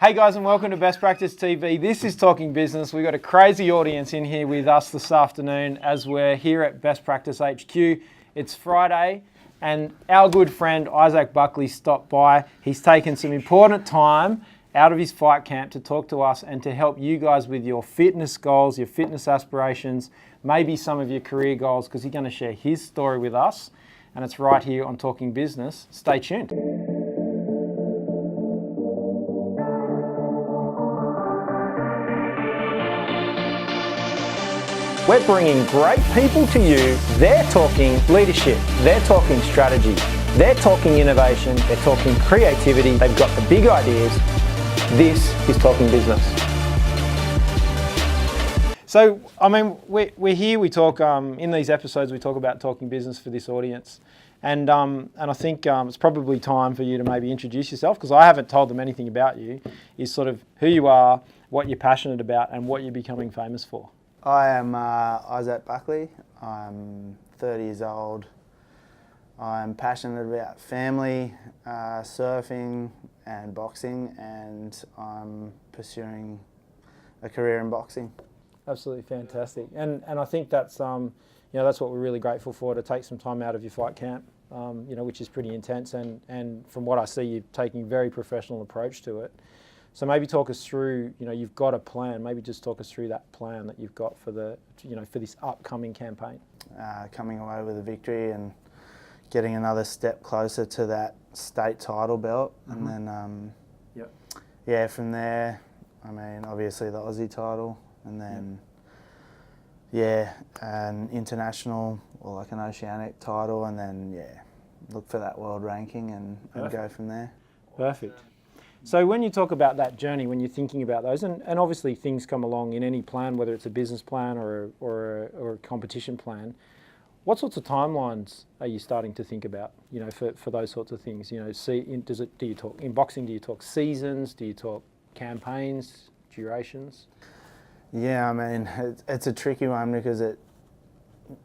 Hey guys, and welcome to Best Practice TV. This is Talking Business. We've got a crazy audience in here with us this afternoon as we're here at Best Practice HQ. It's Friday and our good friend Isaac Buckley stopped by. He's taken some important time out of his fight camp to talk to us and to help you guys with your fitness goals, your fitness aspirations, maybe some of your career goals, because he's going to share his story with us. And it's right here on Talking Business. Stay tuned. We're bringing great people to you. They're talking leadership, they're talking strategy, they're talking innovation, they're talking creativity. They've got the big ideas. This is Talking Business. So, I mean, we're here, we talk, in these episodes, we talk about talking business for this audience. And I think it's probably time for you to maybe introduce yourself, because I haven't told them anything about you, is sort of who you are, what you're passionate about, and what you're becoming famous for. I am Isaac Buckley. I'm 30 years old. I'm passionate about family, surfing and boxing, and I'm pursuing a career in boxing. Absolutely fantastic. And I think that's, that's what we're really grateful for, to take some time out of your fight camp, which is pretty intense. And from what I see, you're taking a very professional approach to it. So maybe talk us through, you've got a plan. Maybe just talk us through that plan that you've got for for this upcoming campaign. Coming away with a victory and getting another step closer to that state title belt. Mm-hmm. And then, from there, I mean, obviously the Aussie title, and then, an international or like an oceanic title, and then, look for that world ranking and go from there. Perfect. So when you talk about that journey, when you're thinking about those, and obviously things come along in any plan, whether it's a business plan or a competition plan, what sorts of timelines are you starting to think about, for those sorts of things? Do you talk, in boxing, do you talk seasons? Do you talk campaigns, durations? Yeah, I mean, it's a tricky one because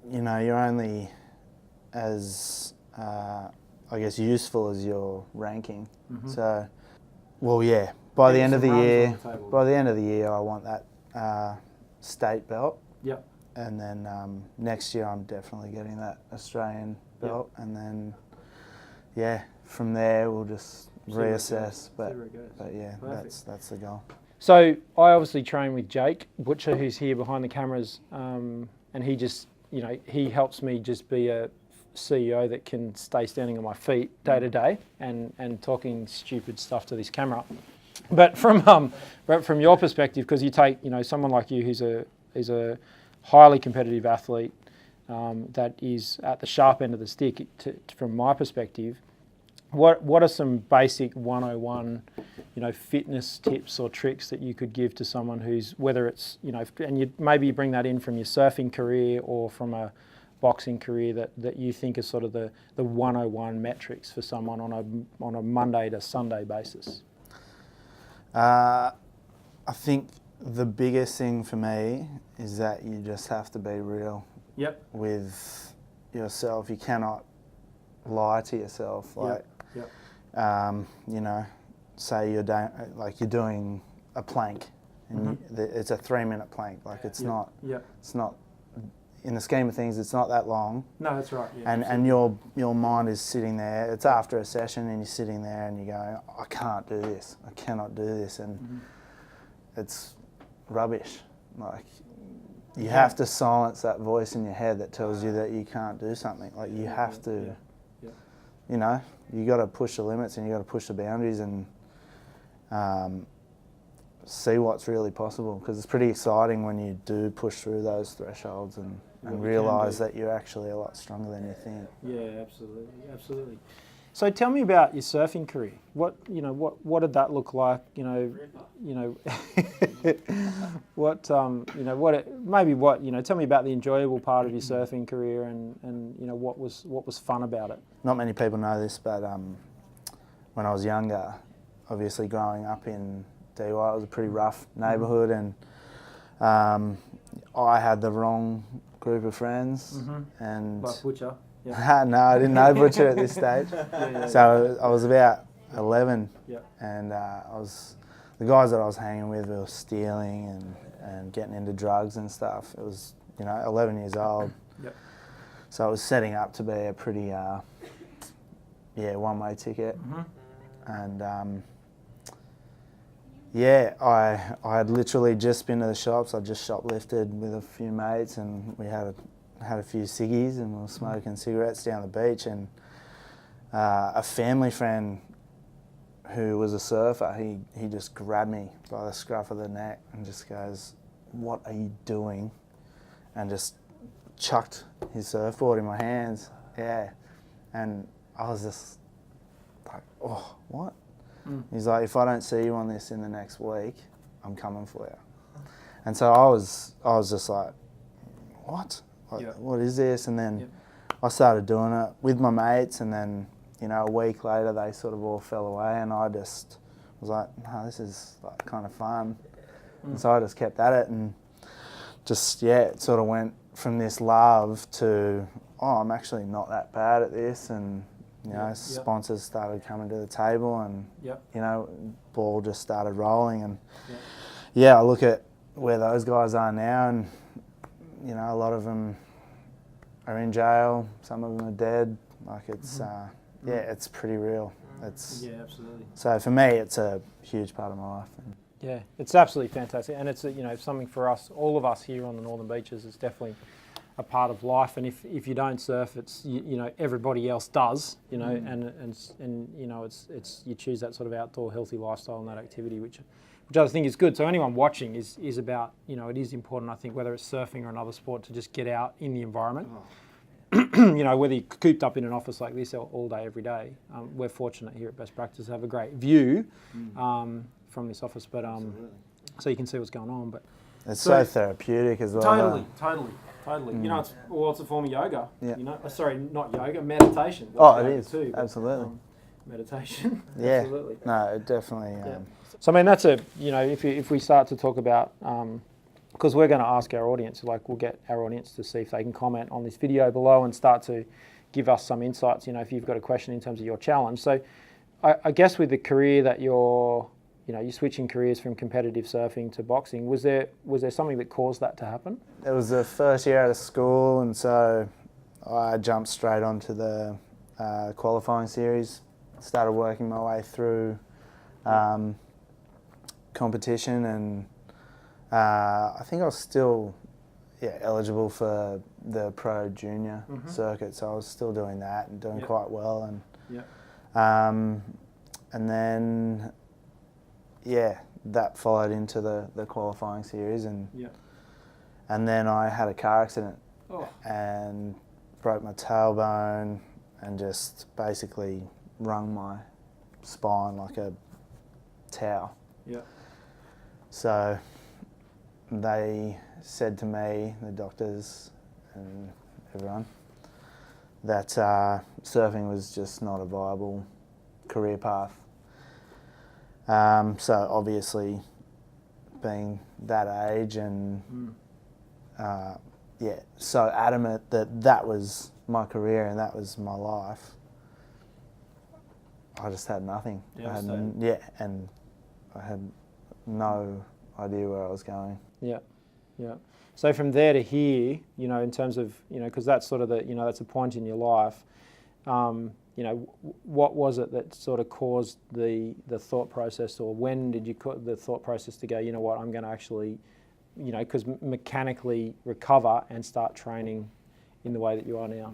you're only as, useful as your ranking. Mm-hmm. So, by the end of the year, I want that state belt. Yep. And then next year, I'm definitely getting that Australian belt. Yep. And then, from there, we'll just reassess. But that's the goal. So I obviously train with Jake Butcher, who's here behind the cameras, and he just, he helps me just be a CEO that can stay standing on my feet day to day and talking stupid stuff to this camera. But from your perspective, because you take someone like you who's a highly competitive athlete that is at the sharp end of the stick, from my perspective, what are some basic 101 fitness tips or tricks that you could give to someone who's, whether it's and you maybe bring that in from your surfing career or from a boxing career, that you think is sort of the 101 metrics for someone on a Monday to Sunday basis? I think the biggest thing for me is that you just have to be real. Yep. With yourself. You cannot lie to yourself. Like, say you're doing a plank, and it's a 3-minute plank. Like it's not. It's not. In the scheme of things, it's not that long. No, that's right. Yeah, and your mind is sitting there. It's after a session, and you're sitting there, and you go, I can't do this. I cannot do this, and it's rubbish. Like you have to silence that voice in your head that tells you that you can't do something. Like you have to. You got to push the limits, and you got to push the boundaries, and see what's really possible, because it's pretty exciting when you do push through those thresholds and realise that you're actually a lot stronger than you think. Yeah, absolutely. So tell me about your surfing career. What did that look like? Tell me about the enjoyable part of your surfing career and what was fun about it. Not many people know this, but when I was younger, obviously growing up in DY, it was a pretty rough neighbourhood, and I had the wrong group of friends. And like Butcher? Yeah. No, I didn't know Butcher at this stage. So I was about 11, and I was the guys that I was hanging with were stealing and getting into drugs and stuff. It was, 11 years old. Yep. So it was setting up to be a pretty, one-way ticket. And I had literally just been to the shops. I just shoplifted with a few mates, and we had a few ciggies, and we were smoking cigarettes down the beach. And a family friend who was a surfer, he just grabbed me by the scruff of the neck and just goes, "What are you doing?" And just chucked his surfboard in my hands. Yeah. And I was just like, "Oh, what?" He's like, "If I don't see you on this in the next week, I'm coming for you." And so I was just like, "What? What is this?" And then I started doing it with my mates, and then, a week later they sort of all fell away, and I just was like, "No, this is like kind of fun." And so I just kept at it, and just, it sort of went from this love to, I'm actually not that bad at this, and sponsors started coming to the table, and ball just started rolling, and I look at where those guys are now, and a lot of them are in jail, some of them are dead. Like it's it's pretty real. It's absolutely. So for me, it's a huge part of my life. Yeah, it's absolutely fantastic, and it's something for us, all of us here on the Northern Beaches. It's definitely a part of life, and if you don't surf, it's everybody else does, and it's you choose that sort of outdoor healthy lifestyle and that activity, which I think is good. So anyone watching is about, it is important, I think, whether it's surfing or another sport, to just get out in the environment. Whether you're cooped up in an office like this all day, every day. We're fortunate here at Best Practice to have a great view from this office, but so you can see what's going on. But it's so therapeutic as well. Totally. It's a form of yoga. Yeah. Sorry, not yoga, meditation. It is too. Absolutely. Meditation. Yeah. Absolutely. No, it definitely. So I mean, that's if we start to talk about, because we're going to ask our audience, we'll get our audience to see if they can comment on this video below and start to give us some insights. If you've got a question in terms of your challenge. So I guess with the career that you're switching careers from competitive surfing to boxing, was there something that caused that to happen? It was the first year out of school, and so I jumped straight onto the qualifying series, started working my way through competition, and I think I was still eligible for the pro junior circuit, so I was still doing that and doing quite well, and then that followed into the qualifying series, and then I had a car accident and broke my tailbone and just basically wrung my spine like a towel. So they said to me, the doctors and everyone, that surfing was just not a viable career path. So obviously, being that age and so adamant that was my career and that was my life, I just had nothing. And I had no idea where I was going. Yeah. So from there to here, in terms of, because that's sort of that's a point in your life. What was it that sort of caused the thought process, or when did you the thought process to go, what, I'm going to actually, because mechanically recover and start training in the way that you are now?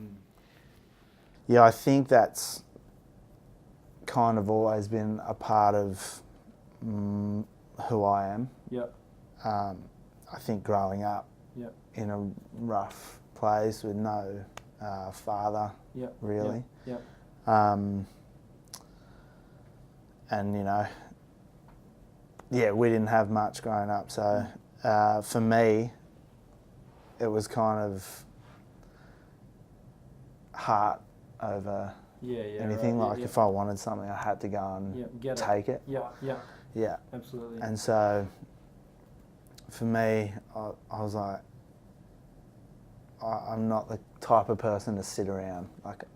Yeah, I think that's kind of always been a part of who I am. I think growing up in a rough place with no father, really. And we didn't have much growing up, so for me it was kind of heart over anything. If I wanted something, I had to go and take it. Yeah, absolutely. And so for me, I was like, I'm not the type of person to sit around.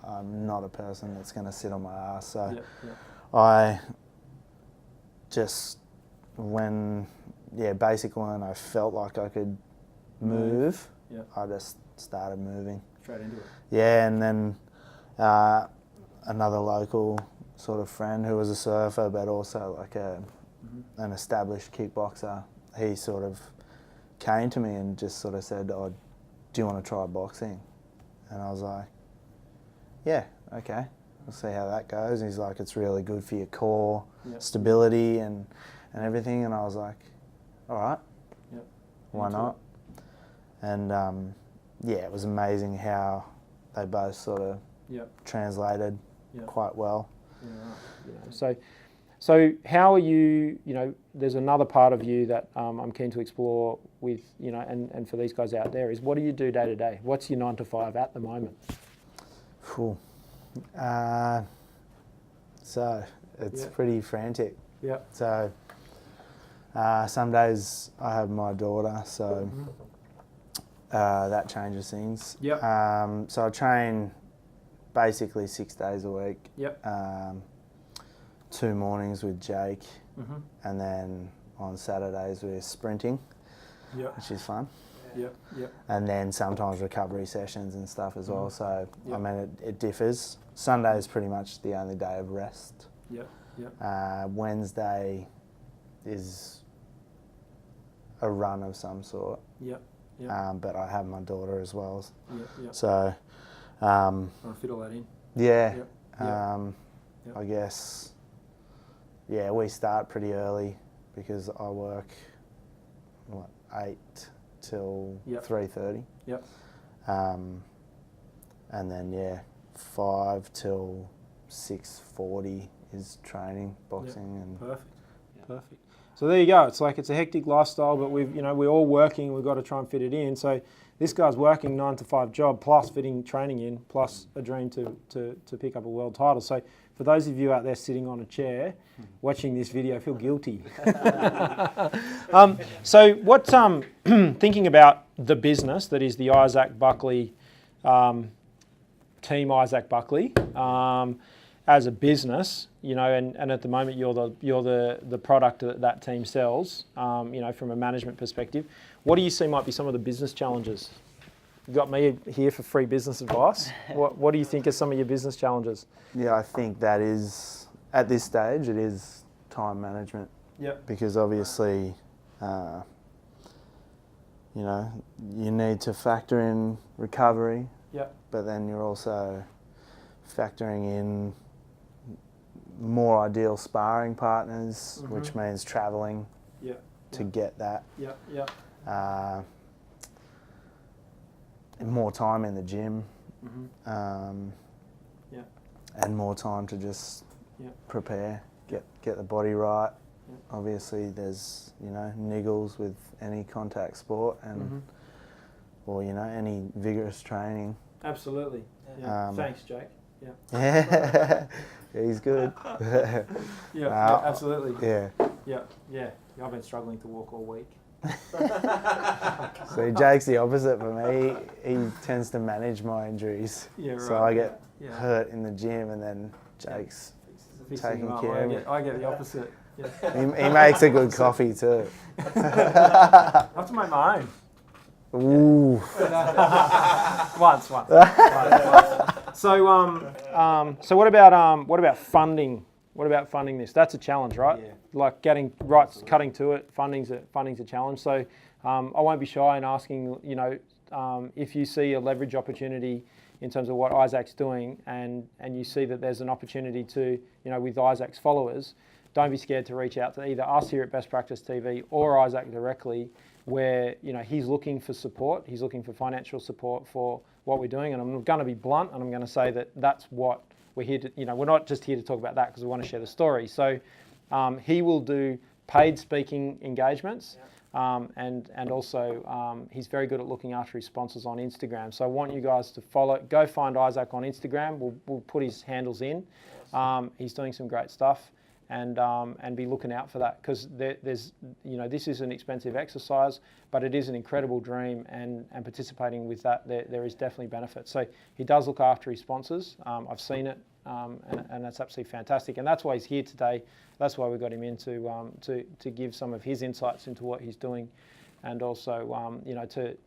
I'm not a person that's going to sit on my ass. So I just basically when I felt like I could move, Yeah. I just started moving. Straight into it. Yeah, and then another local sort of friend who was a surfer, but also like an established kickboxer, he sort of came to me and just sort of said, "Oh, do you want to try boxing?" And I was like, "Yeah, okay, we'll see how that goes." And he's like, "It's really good for your core stability and everything." And I was like, "All right, why not?" And it was amazing how they both sort of translated quite well. Yeah, right. So how are you, there's another part of you that I'm keen to explore with, and for these guys out there is, what do you do day to day? What's your 9 to 5 at the moment? Cool. So it's pretty frantic. Yeah. So some days I have my daughter, so that changes things. Yep. So I train basically 6 days a week. Yep. 2 mornings with Jake, and then on Saturdays we're sprinting, which is fun. Yep. Yep. And then sometimes recovery sessions and stuff as well. So I mean, it differs. Sunday is pretty much the only day of rest. Yep. Yep. Wednesday is a run of some sort. Yep. Yep. But I have my daughter as well. Yep. Yep. So I'll fit all that in. Yeah. Yep. I guess. Yeah, we start pretty early because I work 8 till 3:30. Yep. And then 5 till 6:40 is training, boxing, and Perfect. So there you go. It's like it's a hectic lifestyle, but we're all working. We've got to try and fit it in. So this guy's working 9 to 5 job plus fitting training in, plus a dream to pick up a world title. So for those of you out there sitting on a chair watching this video, feel guilty. So what thinking about the business that is the Isaac Buckley team, Isaac Buckley. As a business, and at the moment you're the product that team sells, from a management perspective. What do you see might be some of the business challenges? You got me here for free business advice. What do you think are some of your business challenges? Yeah, I think that is, at this stage, it is time management. Yep. Because obviously, you need to factor in recovery. Yep. But then you're also factoring in more ideal sparring partners, which means travelling to get that. More time in the gym, and more time to just prepare, get the body right. Obviously, there's niggles with any contact sport and or any vigorous training. Absolutely. Yeah. Thanks, Jake. Yeah. He's good. Absolutely. Yeah. I've been struggling to walk all week. So Jake's the opposite for me. He tends to manage my injuries. Yeah, right. So I get hurt in the gym, and then Jake's taking care of it. I get the opposite. Yeah. He makes a good coffee too. I have to make my own. Ooh. Once. So what about funding? What about funding this? That's a challenge, right? Yeah. Like cutting to it. Funding's a challenge. So I won't be shy in asking. If you see a leverage opportunity in terms of what Isaac's doing, and you see that there's an opportunity to, with Isaac's followers, don't be scared to reach out to either us here at Best Practice TV or Isaac directly, where he's looking for support. He's looking for financial support for what we're doing, and I'm going to be blunt, and I'm going to say that that's what we're here to. We're not just here to talk about that because we want to share the story. So he will do paid speaking engagements, and also he's very good at looking after his sponsors on Instagram. So I want you guys to go find Isaac on Instagram. We'll put his handles in. He's doing some great stuff. And be looking out for that, because there's this is an expensive exercise, but it is an incredible dream, and participating with that there is definitely benefit. So he does look after his sponsors. I've seen it. and that's absolutely fantastic. And that's why he's here today. That's why we got him in to give some of his insights into what he's doing, and also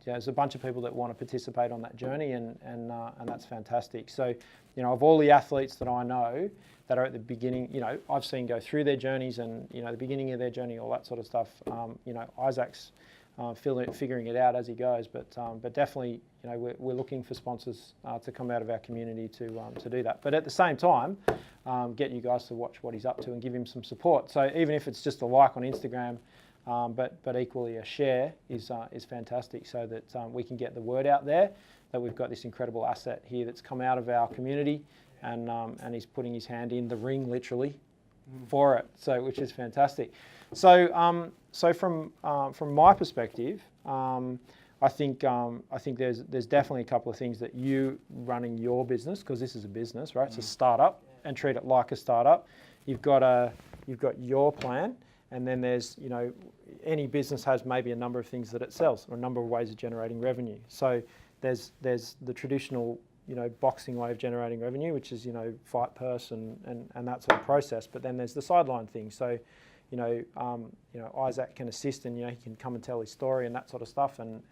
there's a bunch of people that want to participate on that journey, and that's fantastic. So, of all the athletes that I know that are at the beginning, I've seen go through their journeys and the beginning of their journey, all that sort of stuff. Isaac's figuring it out as he goes, but definitely, we're looking for sponsors to come out of our community to do that. But at the same time, get you guys to watch what he's up to and give him some support. So even if it's just a like on Instagram, but equally a share is fantastic, so that we can get the word out there that we've got this incredible asset here that's come out of our community, and he's putting his hand in the ring literally for it. So which is fantastic. So from my perspective, I think there's definitely a couple of things that you running your business, because this is a business, right? It's a startup, and treat it like a startup. You've got your plan, and then there's any business has maybe a number of things that it sells, or a number of ways of generating revenue. So there's the traditional boxing way of generating revenue, which is fight purse and that sort of process. But then there's the sideline thing. So Isaac can assist, and he can come and tell his story and that sort of stuff, and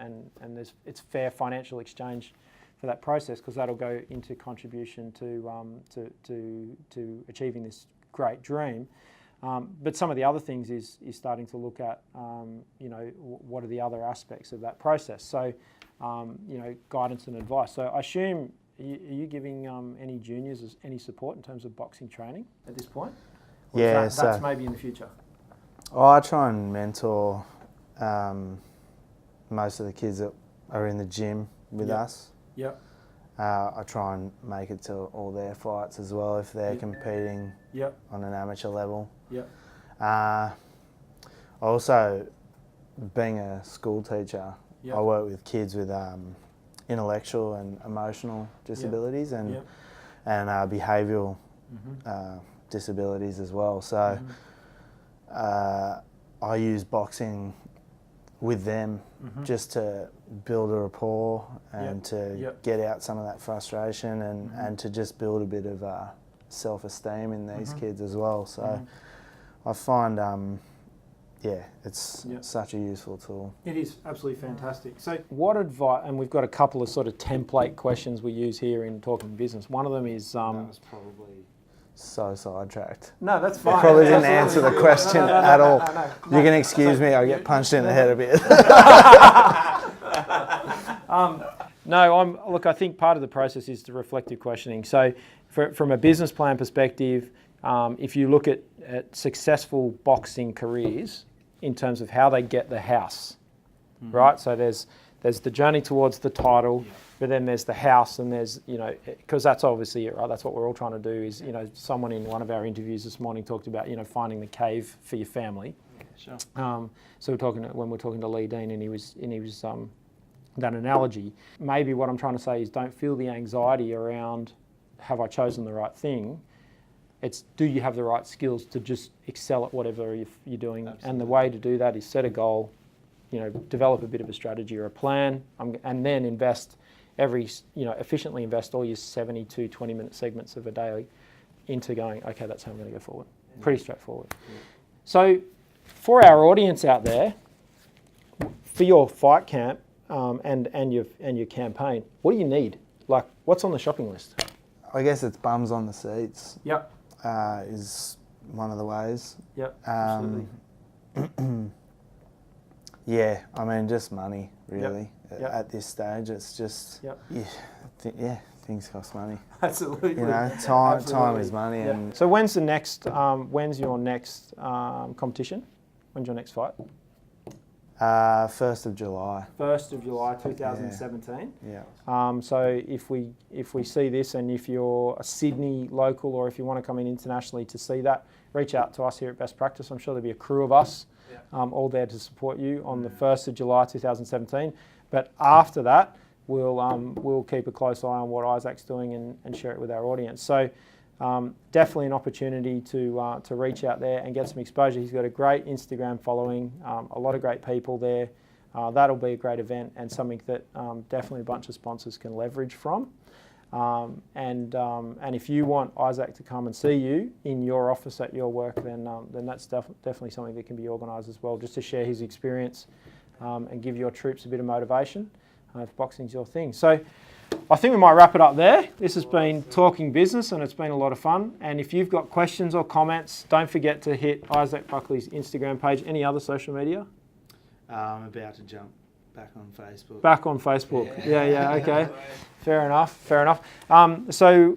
it's fair financial exchange for that process, because that'll go into contribution to achieving this great dream. But some of the other things is starting to look at what are the other aspects of that process. So guidance and advice. So I assume, are you giving any juniors any support in terms of boxing training at this point? Or Yeah, that's maybe in the future. I try and mentor most of the kids that are in the gym with us. Yep. I try and make it to all their fights as well if they're competing on an amateur level. Yep. Also, being a school teacher, I work with kids with intellectual and emotional disabilities and behavioural disabilities as well. So I use boxing with them just to build a rapport and to get out some of that frustration and to just build a bit of self-esteem in these kids as well. So I find it's such a useful tool. It is absolutely fantastic. So what advice, and we've got a couple of sort of template questions we use here in Talking Business. One of them is... that was probably so sidetracked. No, that's fine. Probably didn't answer the question at all. You can excuse me, I get punched in the head a bit. Look, I think part of the process is the reflective questioning. So from a business plan perspective, if you look at successful boxing careers in terms of how they get the house, right? So there's the journey towards the title, but then there's the house, and there's, because that's obviously it, right? That's what we're all trying to do is, someone in one of our interviews this morning talked about, finding the cave for your family. Sure. So when we're talking to Lee Dean, and he was that analogy. Maybe what I'm trying to say is, don't feel the anxiety around, have I chosen the right thing? It's, do you have the right skills to just excel at whatever you're doing? Absolutely. And the way to do that is set a goal, develop a bit of a strategy or a plan, and then efficiently invest all your 70 to 20-minute segments of a day into going, okay, that's how I'm going to go forward. Yeah. Pretty straightforward. Yeah. So for our audience out there, for your fight camp and your campaign, what do you need? Like, what's on the shopping list? I guess it's bums on the seats. Yep. Is one of the ways. Yep, absolutely. Yeah, I mean, just money, really. Yep. At this stage, it's just, things cost money. Absolutely. Time is money. Yep. And so when's your next competition? When's your next fight? 1st of July. 1st of July 2017. Yeah. So if we see this, and if you're a Sydney local, or if you want to come in internationally to see that, reach out to us here at Best Practice. I'm sure there'll be a crew of us all there to support you on the 1st of July 2017. But after that, we'll keep a close eye on what Isaac's doing and share it with our audience. So definitely an opportunity to reach out there and get some exposure. He's got a great Instagram following, a lot of great people there. That'll be a great event, and something that definitely a bunch of sponsors can leverage from. And if you want Isaac to come and see you in your office at your work, then that's definitely something that can be organised as well, just to share his experience and give your troops a bit of motivation if boxing's your thing. So I think we might wrap it up there. This has been Talking Business, and it's been a lot of fun. And if you've got questions or comments, don't forget to hit Isaac Buckley's Instagram page. Any other social media? I'm about to jump back on Facebook. Back on Facebook. Yeah, okay. Fair enough. So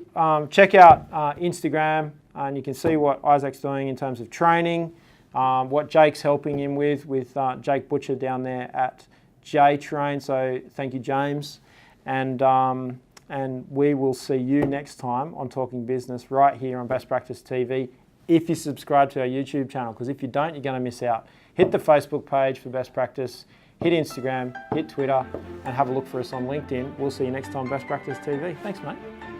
check out Instagram, and you can see what Isaac's doing in terms of training, what Jake's helping him with Jake Butcher down there at J-Train. So thank you, James. And we will see you next time on Talking Business right here on Best Practice TV if you subscribe to our YouTube channel, because if you don't, you're going to miss out. Hit the Facebook page for Best Practice, hit Instagram, hit Twitter, and have a look for us on LinkedIn. We'll see you next time, Best Practice TV. Thanks, mate.